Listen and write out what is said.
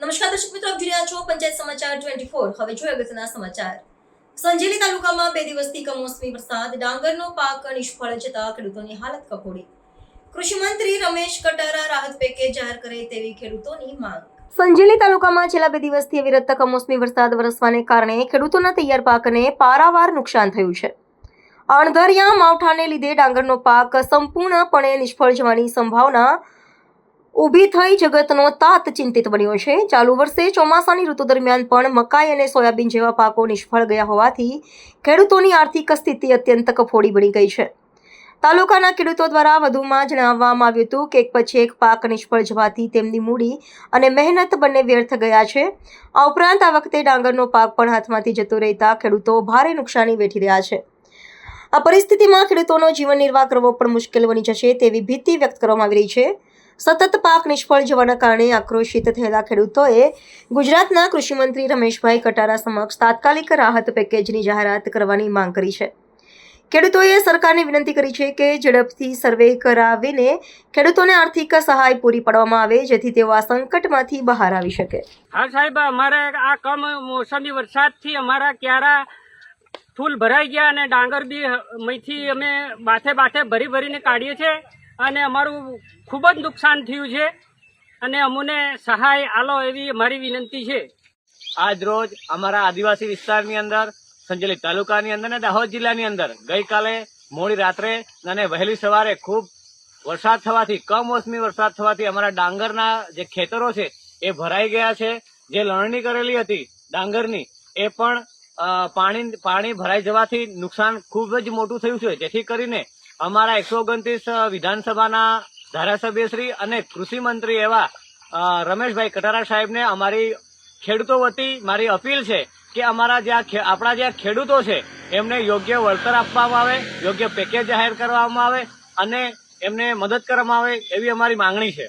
નમસ્કાર દર્શક મિત્રો, આપ જોઈ રહ્યા છો પંચાયત સમાચાર 24। હવે જોઈએ અગત્યના સમાચાર। સંજેલી તાલુકામાં 2 દિવસથી કમોસમી વરસાદ, ડાંગરનો પાક નિષ્ફળ જતા ખેડૂતોની હાલત કફોડી। કૃષિ મંત્રી રમેશ કટારા રાહત પેકેજ જાહેર કરે તેવી ખેડૂતોની માંગ। સંજેલી તાલુકામાં છેલ્લા 2 દિવસથી અવિરત કમોસમી વરસાદ વરસવાને કારણે ખેડૂતોના તૈયાર પાકને પારાવાર નુકસાન થયું છે। અણધાર્યા માવઠાને લીધે ડાંગરનો પાક સંપૂર્ણપણે નિષ્ફળ જવાની સંભાવના ઊભી થઈ જગતનો તાત ચિંતિત બન્યો છે। ચાલુ વર્ષે ચોમાસાની ઋતુ દરમિયાન પણ મકાઈ અને સોયાબીન જેવા પાકો નિષ્ફળ ગયા હોવાથી ખેડૂતોની આર્થિક સ્થિતિ અત્યંત કફોડી બની ગઈ છે। તાલુકાના ખેડૂતો દ્વારા વધુમાં જણાવવામાં આવ્યું હતું કે એક પછી એક પાક નિષ્ફળ જવાથી તેમની મૂડી અને મહેનત બંને વ્યર્થ ગયા છે। આ ઉપરાંત આ વખતે ડાંગરનો પાક પણ હાથમાંથી જતો રહેતા ખેડૂતો ભારે નુકસાની વેઠી રહ્યા છે। આ પરિસ્થિતિમાં ખેડૂતોનો જીવન નિર્વાહ કરવો પણ મુશ્કેલ બની જશે તેવી ભીતિ વ્યક્ત કરવામાં આવી રહી છે। સતત પાક નિષ્ફળ જવાના કારણે આક્રોશિત થયેલા ખેડૂતોએ ગુજરાતના કૃષિ મંત્રી રમેશભાઈ કટારા સમક્ષ તાત્કાલિક રાહત પેકેજની જાહેરાત કરવાની માંગ કરી છે। ખેડૂતોએ સરકારને વિનંતી કરી છે કે ઝડપથી સર્વે કરાવીને ખેડૂતોને આર્થિક સહાય પૂરી પાડવામાં આવે જેથી તેઓ આ સંકટમાંથી બહાર આવી શકે। હા સાહેબ, અમારે આ કમોસમી વરસાદથી અમારા ક્યારા ફૂલ ભરાઈ ગયા અને ડાંગર બી મહીથી અમે બાથે ભરીને કાઢીએ છીએ અને અમારું ખૂબ જ નુકસાન થયું છે અને અમને સહાય આલો એવી અમારી વિનંતી છે। આજ રોજ અમારા આદિવાસી વિસ્તારની અંદર સંજેલી તાલુકાની અંદર અને દાહોદ જિલ્લાની અંદર ગઈકાલે મોડી રાત્રે અને વહેલી સવારે ખૂબ વરસાદ થવાથી કમોસમી વરસાદ થવાથી અમારા ડાંગરના જે ખેતરો છે એ ભરાઈ ગયા છે। જે લણણી કરેલી હતી ડાંગરની એ પણ પાણી ભરાઈ જવાથી નુકસાન ખૂબ જ મોટું થયું છે, જેથી કરીને અમારા 129 વિધાનસભાના ધારાસભ્યશ્રી અને કૃષિ મંત્રી એવા રમેશભાઈ કટારા સાહેબને અમારી ખેડૂતો વતી મારી અપીલ છે કે આપણા જે ખેડૂતો છે એમને યોગ્ય વળતર આપવામાં આવે, યોગ્ય પેકેજ જાહેર કરવામાં આવે અને એમને મદદ કરવામાં આવે એવી અમારી માંગણી છે।